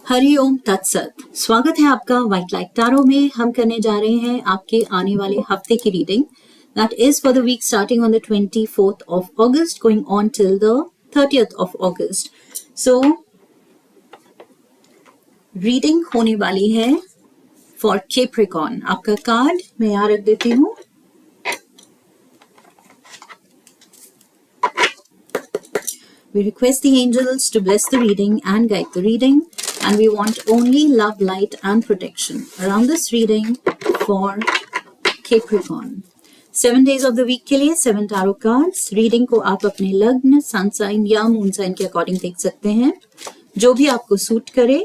हरिओम तत्सत। स्वागत है आपका व्हाइट लाइट टैरो में। हम करने जा रहे हैं आपके आने वाले हफ्ते की reading. That is for the week starting on the 24th of August going on till the 30th of August। So reading होने वाली है फॉर कैप्रिकॉर्न। आपका कार्ड मैं यहाँ रख देती हूँ। We request the angels to bless the reading and guide the reading, and we want only love, light and protection around this reading for Capricorn. 7 days of the week के लिए 7 tarot cards. Reading को आप अपने लग्न, sun sign या moon sign के according देख सकते हैं, जो भी आपको सूट करे.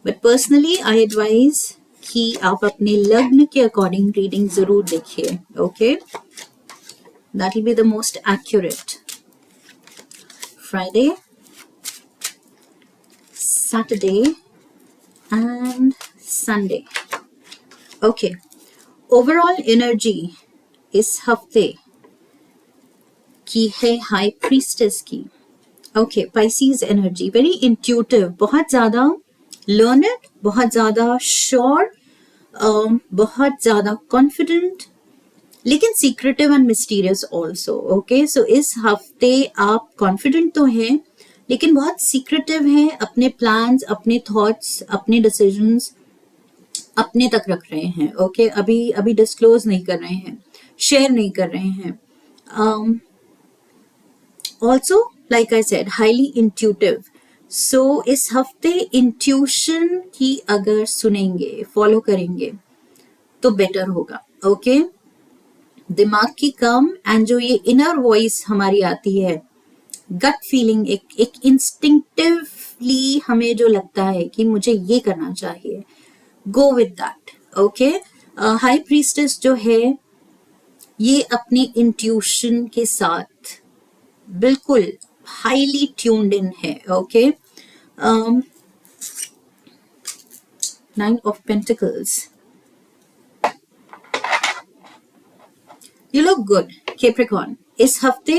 But personally I advise कि आप अपने लग्न के अकॉर्डिंग रीडिंग जरूर देखिए. Okay? That will be the most accurate. Friday, Saturday and Sunday. Okay. Overall energy इस हफ्ते की है हाई प्रीस्टेस की. Okay, Pisces energy very intuitive, बहुत ज़्यादा learned, बहुत ज़्यादा sure, बहुत ज़्यादा confident, लेकिन secretive and mysterious also. Okay, so इस हफ्ते आप कॉन्फिडेंट तो हैं लेकिन बहुत सीक्रेटिव हैं. अपने प्लान्स, अपने थॉट्स, अपने डिसीजंस अपने तक रख रहे हैं. ओके, अभी डिस्क्लोज नहीं कर रहे हैं, शेयर नहीं कर रहे हैं. Also like I said, highly intuitive. So इस हफ्ते इंट्यूशन की अगर सुनेंगे, फॉलो करेंगे तो बेटर होगा. ओके, दिमाग की कम एंड जो ये इनर वॉइस हमारी आती है, गट फीलिंग, एक इंस्टिंक्टिवली हमें जो लगता है कि मुझे ये करना चाहिए, go with that. Okay, high priestess जो है ये अपनी इंट्यूशन के साथ बिल्कुल हाईली ट्यून्ड इन है. Okay, 9 of Pentacles. You look good, Capricorn. इस हफ्ते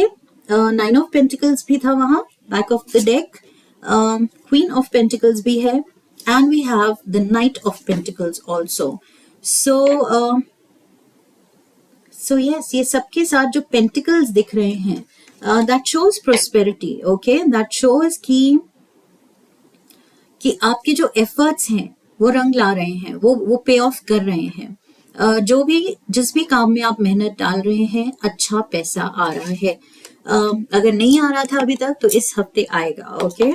9 of Pentacles भी था वहां back of the deck. Queen of Pentacles भी है and we have the Knight of Pentacles also. So yes, ये सबके साथ जो Pentacles दिख रहे हैं, that shows prosperity. Okay, that shows कि आपके जो efforts हैं वो रंग ला रहे हैं, वो पे ऑफ कर रहे हैं. जो भी जिस भी काम में आप मेहनत डाल रहे हैं, अच्छा पैसा आ रहा है. अगर नहीं आ रहा था अभी तक तो इस हफ्ते आएगा. Okay,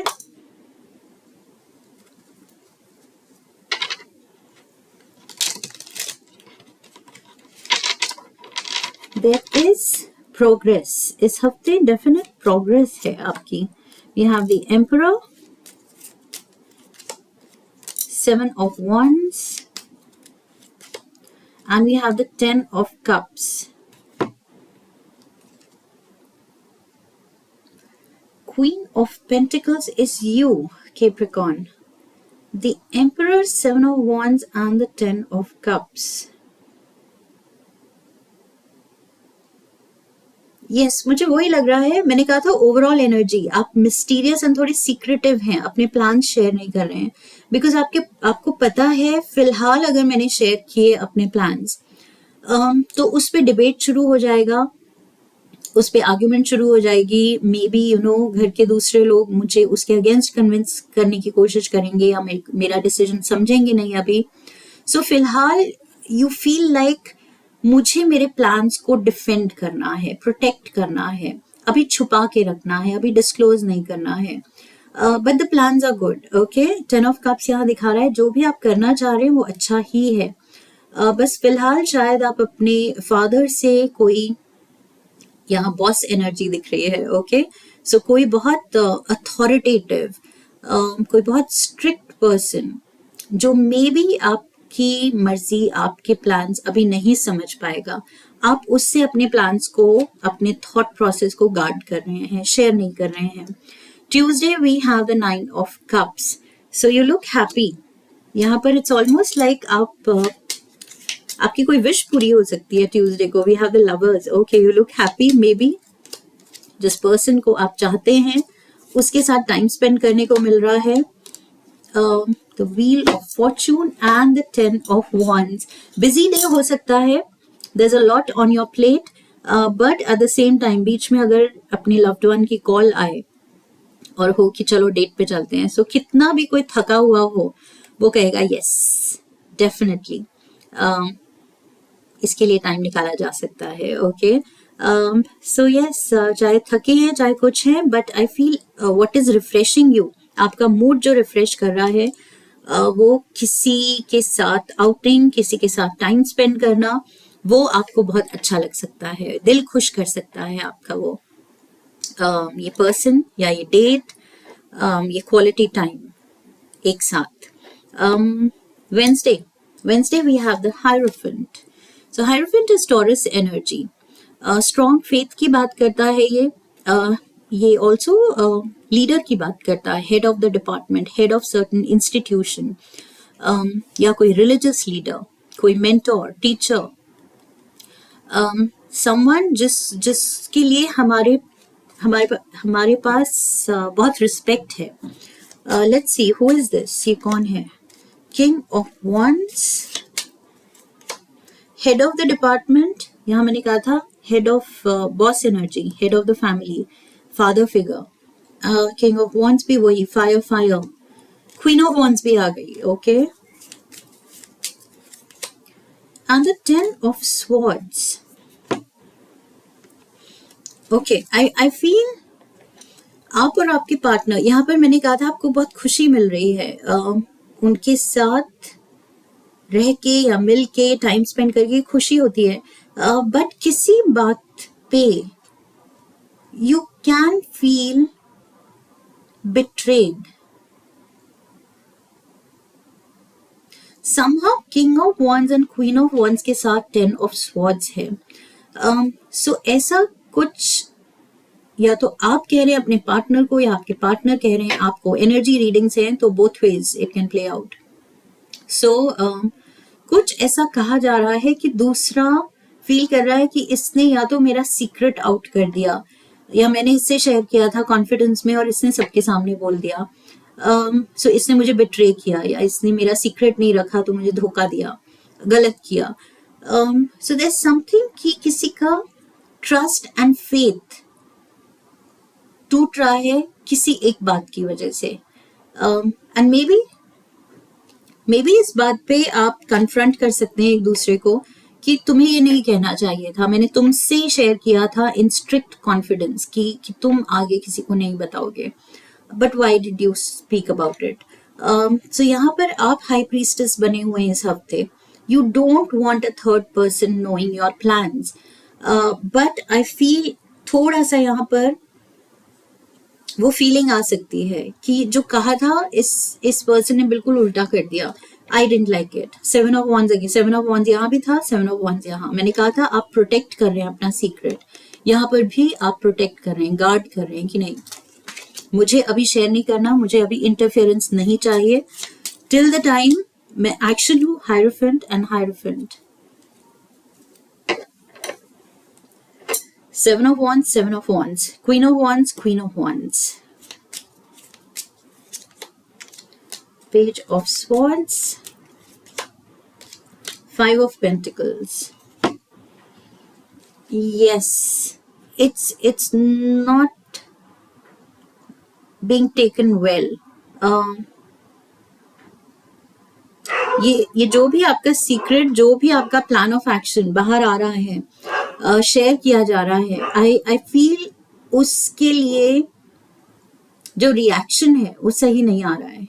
there is progress. इस हफ्ते डेफिनेट प्रोग्रेस है आपकी. We have the emperor, 7 of Wands and we have the 10 of Cups. Queen of Pentacles is you, Capricorn. The Emperor, 7 of Wands and the 10 of Cups. Yes, मुझे वही लग रहा है. मैंने कहा था ओवरऑल एनर्जी आप मिस्टीरियस एंड थोड़ी सीक्रेटिव हैं, अपने प्लान शेयर नहीं कर रहे हैं बिकॉज आपको पता है फिलहाल अगर मैंने शेयर किए अपने प्लान्स तो उस पर डिबेट शुरू हो जाएगा, उस पर आर्ग्यूमेंट शुरू हो जाएगी. मे बी घर के दूसरे लोग मुझे उसके अगेंस्ट कन्विंस करने की कोशिश करेंगे या मेरा डिसीजन समझेंगे नहीं अभी. सो फिलहाल यू फील लाइक मुझे मेरे प्लान्स को डिफेंड करना है, प्रोटेक्ट करना है, अभी छुपा के रखना है, अभी डिस्क्लोज नहीं करना है. But the plans are good. Okay, 10 of cups यहाँ दिखा रहा है जो भी आप करना चाह रहे हैं वो अच्छा ही है. बस फिलहाल शायद आप अपने फादर से कोई, यहाँ बॉस एनर्जी दिख रही है. ओके, सो कोई बहुत अथॉरिटेटिव, कोई बहुत स्ट्रिक्ट पर्सन जो मे बी आपकी मर्जी, आपके प्लान्स अभी नहीं समझ पाएगा, आप उससे अपने प्लान्स को, अपने थॉट प्रोसेस को गार्ड कर रहे हैं, शेयर नहीं कर रहे हैं. Tuesday we have the 9 of Cups. So you look happy. यहाँ पर इट्स ऑलमोस्ट लाइक आपकी कोई विश पूरी हो सकती है ट्यूसडे को. We have the lovers. Okay, you look happy. Maybe जिस पर्सन को आप चाहते हैं उसके साथ टाइम स्पेंड करने को मिल रहा है. The wheel of Fortune and the 10 of wands. Busy day हो सकता है, there's a lot on your plate, but at the same time बीच में अगर अपने loved one की कॉल आए और हो कि चलो डेट पे चलते हैं, सो कितना भी कोई थका हुआ हो वो कहेगा यस डेफिनेटली, इसके लिए टाइम निकाला जा सकता है. ओके, सो यस, चाहे थके हैं चाहे कुछ हैं, but I feel what is refreshing you, आपका मूड जो रिफ्रेश कर रहा है वो किसी के साथ आउटिंग, किसी के साथ टाइम स्पेंड करना, वो आपको बहुत अच्छा लग सकता है, दिल खुश कर सकता है आपका वो ये पर्सन या ये डेट, ये क्वालिटी टाइम एक साथ. Wednesday we have the Hierophant. So Hierophant is Taurus energy. Strong faith की बात करता है ये also leader की बात करता है, head of the department, head of certain institution, या कोई religious leader, कोई mentor, teacher, someone जिसके लिए हमारे पास बहुत रिस्पेक्ट है. Let's see who is this, ये कौन है? King of wands, head of the department, यहाँ मैंने कहा था head of boss energy, head of the family, father figure. King of wands भी वही, फायर. क्वीन ऑफ wands भी आ गई. Okay, and the 10 of swords. Okay, I feel आप और आपके पार्टनर, यहाँ पर मैंने कहा था आपको बहुत खुशी मिल रही है, उनके साथ रह के या मिल के टाइम स्पेंड करके खुशी होती है, बट किसी बात पे you can feel betrayed. somehow king of wands and queen of wands के साथ 10 ऑफ swords है. सो ऐसा कुछ या तो आप कह रहे हैं अपने पार्टनर को या आपके पार्टनर कह रहे हैं आपको, एनर्जी रीडिंग्स हैं तो both ways it can play out. So कुछ ऐसा कहा जा रहा है कि दूसरा फील कर रहा है कि इसने या तो मेरा सीक्रेट आउट कर दिया, या मैंने इससे शेयर किया था कॉन्फिडेंस में और इसने सबके सामने बोल दिया, सो इसने मुझे बिट्रे किया, या इसने मेरा सीक्रेट नहीं रखा तो मुझे धोखा दिया, गलत किया. सो देयर इज समथिंग कि किसी का ट्रस्ट एंड फेथ टूट रहा है किसी एक बात की वजह से, एंड मे बी इस बात पे आप कन्फ्रंट कर सकते हैं एक दूसरे को कि तुम्हें ये नहीं कहना चाहिए था, मैंने तुमसे शेयर किया था इन स्ट्रिक्ट कॉन्फिडेंस कि तुम आगे किसी को नहीं बताओगे, but why did you speak about it. So यहाँ पर आप हाई प्रीस्टेस बने हुए हैं इस हफ्ते. You don't want a third person knowing your plans, but I feel थोड़ा सा यहाँ पर वो फीलिंग आ सकती है कि जो कहा था इस पर्सन ने बिल्कुल उल्टा कर दिया. I don't like it. 7 of wands again, 7 of wands यहाँ भी था, 7 ऑफ wands यहाँ. मैंने कहा था आप प्रोटेक्ट कर रहे हैं अपना सीक्रेट, यहाँ पर भी आप प्रोटेक्ट कर रहे हैं, गार्ड कर रहे हैं कि नहीं मुझे अभी शेयर नहीं करना, मुझे अभी इंटरफेरेंस नहीं चाहिए, टिल द टाइम मैं एक्शन लूँ. Hierophant and hierophant. 7 of wands, 7 of wands, queen of wands, queen of wands, page of swords, 5 of pentacles. Yes, it's not being taken well. ये जो भी आपका सीक्रेट, जो भी आपका प्लान ऑफ एक्शन बाहर आ रहा है, शेयर किया जा रहा है, आई फील उसके लिए जो रिएक्शन है वो सही नहीं आ रहा है.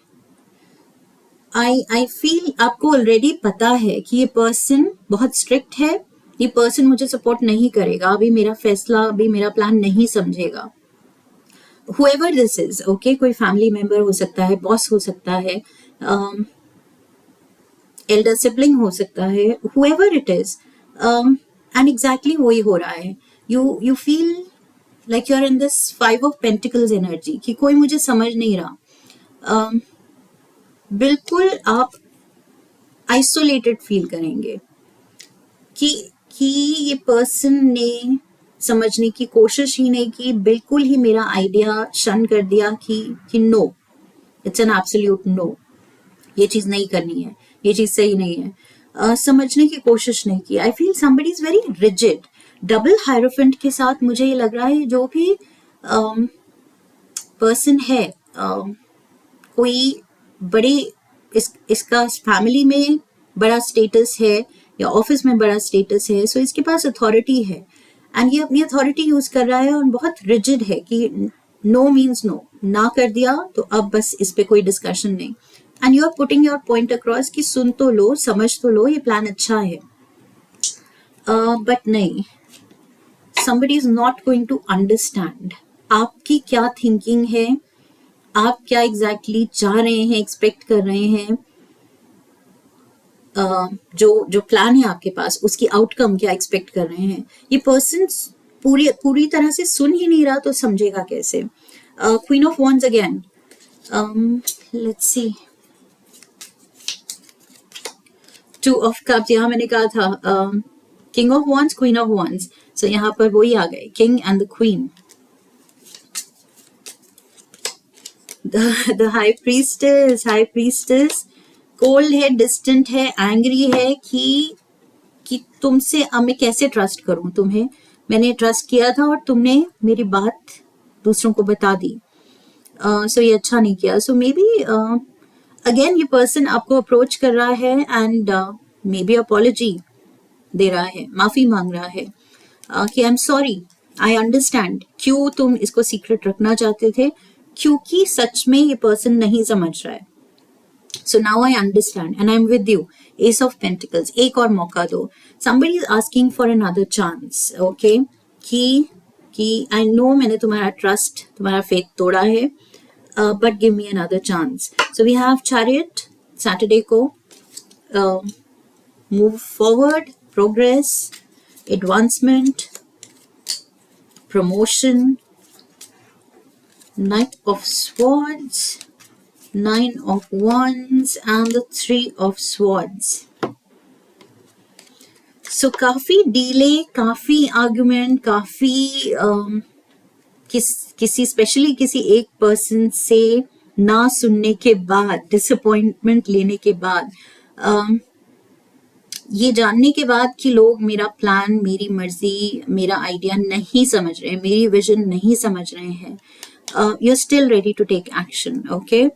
आई फील आपको ऑलरेडी पता है कि ये पर्सन बहुत स्ट्रिक्ट है, ये पर्सन मुझे सपोर्ट नहीं करेगा, अभी मेरा फैसला, अभी मेरा प्लान नहीं समझेगा. whoever this is, okay, कोई फैमिली मेंबर हो सकता है, बॉस हो सकता है, एल्डर सिबलिंग हो सकता है, whoever it is, and exactly वही हो रहा है. You feel like you are in this 5 of pentacles energy कि कोई मुझे समझ नहीं रहा. बिल्कुल आप आइसोलेटेड फील करेंगे कि ये पर्सन ने समझने की कोशिश ही नहीं की, बिल्कुल ही मेरा आइडिया शन कर दिया कि no, it's an absolute no. ये चीज नहीं करनी है, ये चीज सही नहीं है, समझने की कोशिश नहीं की। I feel somebody is very rigid. Double hierophant के साथ मुझे ये लग रहा है जो भी पर्सन है, कोई बड़े इसका फैमिली में बड़ा स्टेटस है या ऑफिस में बड़ा स्टेटस है, सो इसके पास अथॉरिटी है एंड ये अपनी अथॉरिटी यूज कर रहा है और बहुत रिजिड है कि नो मीन्स नो, ना कर दिया तो अब बस इस पे कोई डिस्कशन नहीं। And you are putting your point across कि सुन तो लो, समझ तो लो, ये प्लान अच्छा है, बट नहीं, somebody is not going to understand आपकी क्या थिंकिंग है, आप क्या एग्जैक्टली चाह रहे हैं, एक्सपेक्ट कर रहे हैं, जो प्लान है आपके पास उसकी आउटकम क्या एक्सपेक्ट कर रहे हैं। ये पर्सन पूरी तरह से सुन ही नहीं रहा तो समझेगा कैसे। Queen of wands again, let's see, two of cups, यहाँ मैंने कहा था king of wands, queen of wands, so यहाँ पर वही आ गए, king and the queen. The high priestess cold है, डिस्टेंट है, एंग्री है कि तुमसे अब मैं कैसे ट्रस्ट करूं तुम्हें, मैंने ट्रस्ट किया था और तुमने मेरी बात दूसरों को बता दी, सो ये अच्छा नहीं किया। सो मे बी अगेन ये पर्सन आपको अप्रोच कर रहा है एंड मे बी अपॉलॉजी दे रहा है, माफी मांग रहा है कि I am sorry, I understand क्यों तुम इसको सीक्रेट रखना चाहते थे, क्योंकि सच में ये पर्सन नहीं समझ रहा है। So now I understand and I'm with you. Ace of Pentacles, एक और मौका दो। Somebody is asking for another chance, okay? कि I know मैंने तुम्हारा ट्रस्ट, तुम्हारा फेथ तोड़ा है, but give me another chance. So we have Chariot, Saturday को, move forward, progress, advancement, promotion, Knight of Swords, Nine of Wands and the Three of Swords. So काफी delay, काफी argument, काफी किसी specially किसी एक person से ना सुनने के बाद, डिसअपॉइंटमेंट लेने के बाद, ये जानने के बाद कि लोग मेरा प्लान, मेरी मर्जी, मेरा आइडिया नहीं समझ रहे हैं, मेरी विजन नहीं समझ रहे हैं, you're still ready to take action, okay?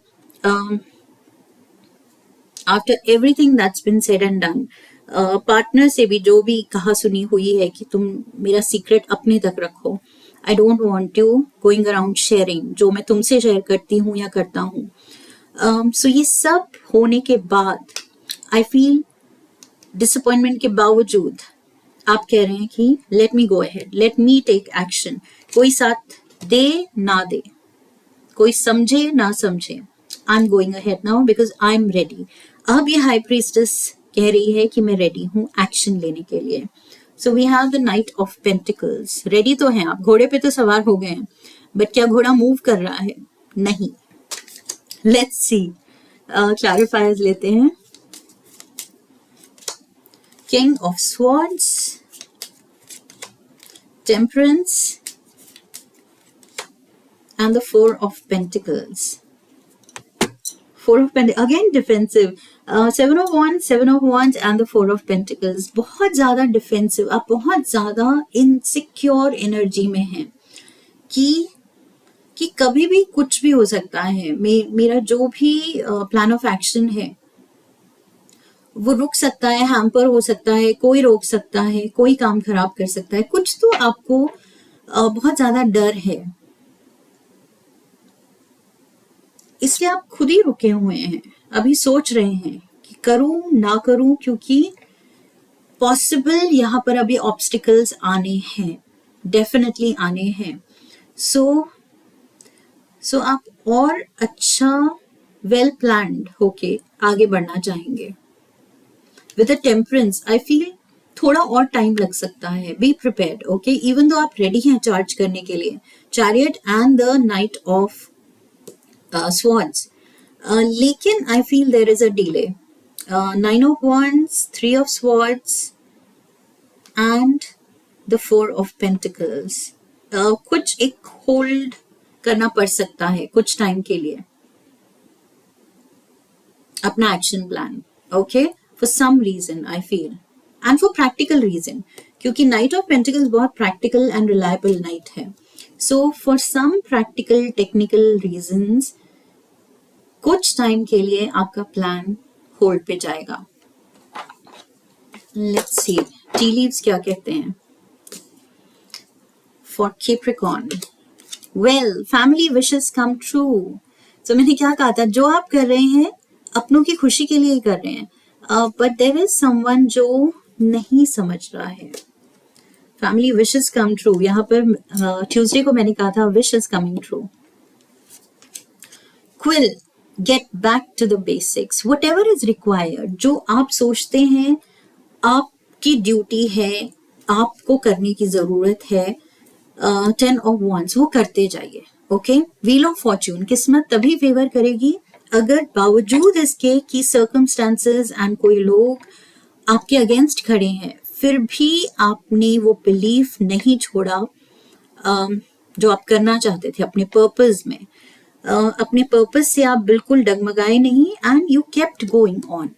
After everything that's been said and done, partner से भी जो भी कहा सुनी हुई है कि तुम मेरा सीक्रेट अपने तक रखो, I don't want you going around sharing, जो मैं तुमसे शेयर करती हूँ या करता हूँ, सो ये सब होने के बाद आई फील डिसअपॉइंटमेंट के बावजूद आप कह रहे हैं कि let me go ahead, let me take action. कोई साथ दे ना दे, कोई समझे ना समझे, I am going ahead now because I am ready. अब ये हाई प्रीस्टेस कह रही है कि मैं रेडी हूँ एक्शन लेने के लिए। So we have the knight of pentacles. Ready तो हैं आप, घोड़े पे तो सवार हो गए हैं, बट क्या घोड़ा मूव कर रहा है? नहीं। लेट्स सी, क्लैरिफायर्स लेते हैं। King of swords, temperance and the Four of Pentacles. Four of Pentacles, again defensive. Seven of Wands and the Four of Pentacles. बहुत ज़्यादा defensive, आप बहुत ज़्यादा insecure energy में हैं कि कभी भी कुछ भी हो सकता है, मेरा जो भी प्लान ऑफ एक्शन है वो रुक सकता है, हैम्पर हो सकता है, कोई रोक सकता है, कोई काम खराब कर सकता है, कुछ तो आपको बहुत ज़्यादा डर है, इसलिए आप खुद ही रुके हुए हैं, अभी सोच रहे हैं कि करूं ना करूं, क्योंकि पॉसिबल यहाँ पर अभी ऑब्स्टिकल्स आने हैं, डेफिनेटली आने हैं। सो आप और अच्छा वेल प्लान्ड होके आगे बढ़ना चाहेंगे। With a temperance I feel थोड़ा और टाइम लग सकता है, be prepared, okay, even though आप रेडी हैं चार्ज करने के लिए। Chariot and the knight of swords, लेकिन I feel there is a delay. Nine of Wands, Three of Swords, and the Four of Pentacles. कुछ एक होल्ड करना पड़ सकता है कुछ टाइम के लिए। अपना action plan, okay, for some reason I feel, and for practical reason, क्योंकि नाइट ऑफ पेंटिकल्स बहुत प्रैक्टिकल एंड रिलायबल नाइट है. So for some practical technical reasons कुछ टाइम के लिए आपका प्लान होल्ड पे जाएगा. लेट्स सी टी लीव्स क्या कहते हैं for Capricorn. Well, family wishes come true. तो मैंने क्या कहा था, जो आप कर रहे हैं अपनों की खुशी के लिए ही कर रहे हैं, बट देयर इज समवन जो नहीं समझ रहा है. फैमिली विशेस कम ट्रू, यहाँ पर ट्यूसडे को मैंने कहा था wish is coming true. Quill, get back to the basics, whatever is required. जो आप सोचते हैं आपकी ड्यूटी है, आपको करने की जरूरत है, 10 ऑफ wands, वो करते जाइए. ओके, व्हील ऑफ फॉर्च्यून, किस्मत तभी फेवर करेगी अगर बावजूद इसके कि सर्कमस्टांसेस एंड कोई लोग आपके अगेंस्ट खड़े हैं, फिर भी आपने वो बिलीफ नहीं छोड़ा जो आप करना चाहते थे अपने पर्पस में. अपने पर्पस से आप बिल्कुल डगमगाए नहीं, and you kept going on.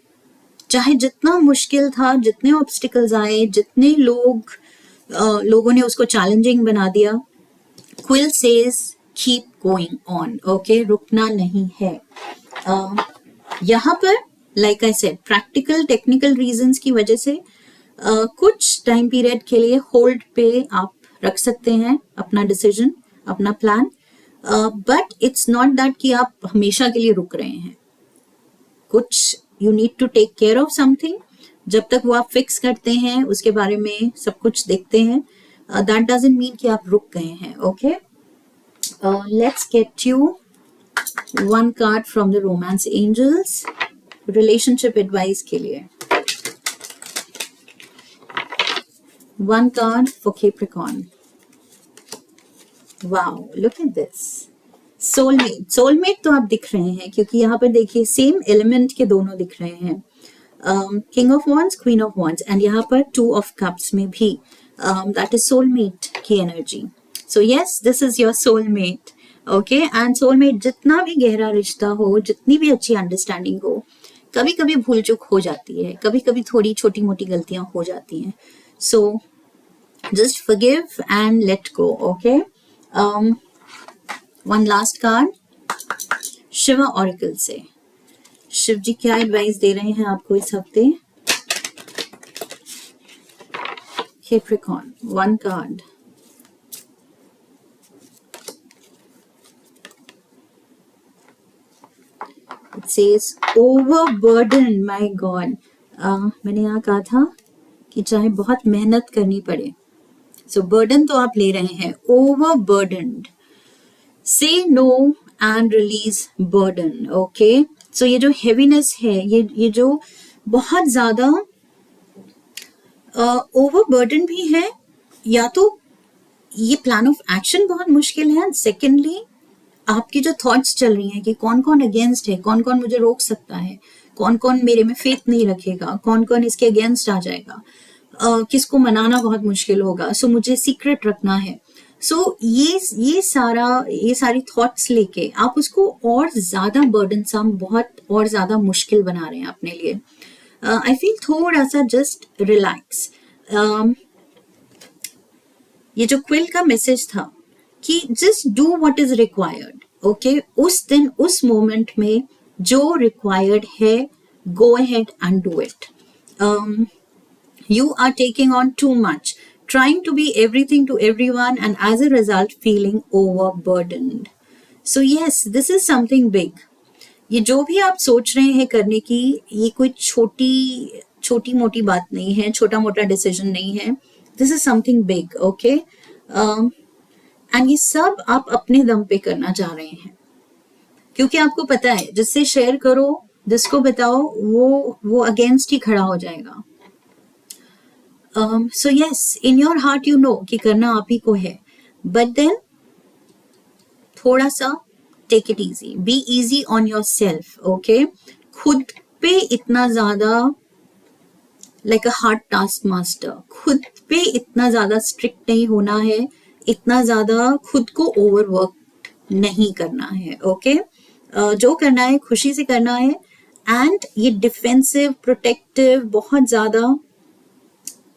चाहे जितना मुश्किल था, जितने ऑब्स्टिकल्स आए, जितने लोगों ने उसको चैलेंजिंग बना दिया, quill says keep going on. Okay, रुकना नहीं है. यहाँ पर like I said, practical technical reasons की वजह से कुछ टाइम पीरियड के लिए होल्ड पे आप रख सकते हैं अपना डिसीजन, अपना plan, but it's not that कि आप हमेशा के लिए रुक रहे हैं. कुछ you need to take care of something. जब तक वो आप फिक्स करते हैं, उसके बारे में सब कुछ देखते हैं, दैट डजंट मीन कि आप रुक गए हैं. Okay, let's get you one card from the romance angels relationship advice के लिए. One card for Capricorn. Wow, look at this. Soulmate. Soulmate तो आप दिख रहे हैं, क्योंकि यहाँ पर देखिए सेम एलिमेंट के दोनों दिख रहे हैं, king of wands, queen of wands, and यहाँ पर 2 ऑफ कप्स में भी दैट इज सोलमेट की energy. So yes, this is your soulmate. Okay, and soulmate, जितना भी गहरा रिश्ता हो, जितनी भी अच्छी अंडरस्टैंडिंग हो, कभी कभी भूल चूक हो जाती है, कभी कभी थोड़ी छोटी मोटी गलतियां हो जाती हैं. So just forgive and let go. Okay, one last card Shiva oracle से. शिव जी क्या एडवाइस दे रहे हैं आपको इस हफ्ते. Capricorn, one card. It says overburden. My God, मैंने यहाँ कहा था कि चाहे बहुत मेहनत करनी पड़े, सो बर्डन तो आप ले रहे हैं. ओवरबर्डन्ड. Say no and release burden. Okay, so ये जो heaviness है, ये जो बहुत ज्यादा overburden भी है, या तो ये प्लान ऑफ एक्शन बहुत मुश्किल है, सेकेंडली आपकी जो थॉट्स चल रही हैं कि कौन कौन अगेंस्ट है, कौन कौन मुझे रोक सकता है, कौन कौन मेरे में फेथ नहीं रखेगा, कौन कौन इसके अगेंस्ट आ जाएगा, किसको मनाना बहुत मुश्किल होगा, सो मुझे सीक्रेट रखना है. सो ये सारी थॉट्स लेके आप उसको और ज्यादा बर्डनसम, बहुत और ज्यादा मुश्किल बना रहे हैं अपने लिए. आई फील थोड़ा सा जस्ट रिलैक्स. ये जो क्विल का मैसेज था कि just do what is required. Okay, उस दिन उस मोमेंट में जो रिक्वायर्ड है, go ahead and do it. You are taking on too much, trying to be everything to everyone, and as a result feeling overburdened. So yes, this is something big. ये जो भी आप सोच रहे हैं करने की, ये कोई छोटी मोटी बात नहीं है, छोटा मोटा डिसीजन नहीं है. This is something big, okay? And ये सब आप अपने दम पे करना चाह रहे हैं, क्योंकि आपको पता है जिससे शेयर करो, जिसको बताओ, वो अगेंस्ट ही खड़ा हो जाएगा. So yes, in your heart you know कि करना आप ही को है, but then थोड़ा सा take it easy, be easy on yourself, okay? खुद पे इतना ज्यादा like a hard task master, खुद पे इतना ज्यादा strict नहीं होना है, इतना ज्यादा खुद को overwork नहीं करना है. okay? जो करना है खुशी से करना है, एंड ये डिफेंसिव, प्रोटेक्टिव, बहुत ज्यादा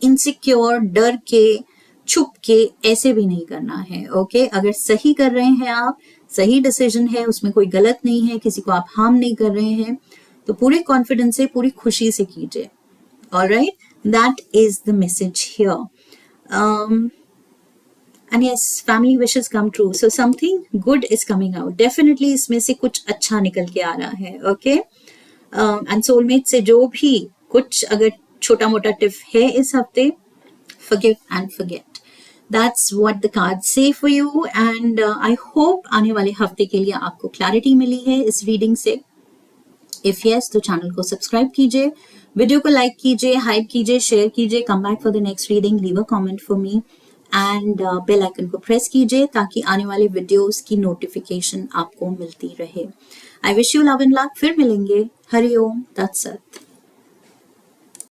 इनसिक्योर, डर के, छुप के ऐसे भी नहीं करना है। ओके अगर सही कर रहे हैं आप, सही डिसीजन है, उसमें कोई गलत नहीं है, किसी को आप हार्म नहीं कर रहे हैं, तो पूरे कॉन्फिडेंस से, पूरी खुशी से कीजिए। Alright, that is the message here. and yes, family wishes come true, so something good is coming out definitely। इसमें से कुछ अच्छा निकल के आ रहा है। ओके एंड सोलमेट से जो भी कुछ अगर छोटा मोटा टिप है इस हफ्ते, forgive and forget, that's what the cards say for you। and I hope आने वाले हफ्ते के लिए आपको क्लैरिटी मिली है इस रीडिंग से। इफ यस तो चैनल को सब्सक्राइब कीजिए, वीडियो को लाइक कीजिए, हाइप कीजिए, शेयर कीजिए, come back for the next reading, leave a comment for me and bell icon को प्रेस कीजिए ताकि आने वाले वीडियोस की नोटिफिकेशन आपको मिलती रहे। I wish you love and luck. फिर मिलेंगे। हरि ओम तत्सत।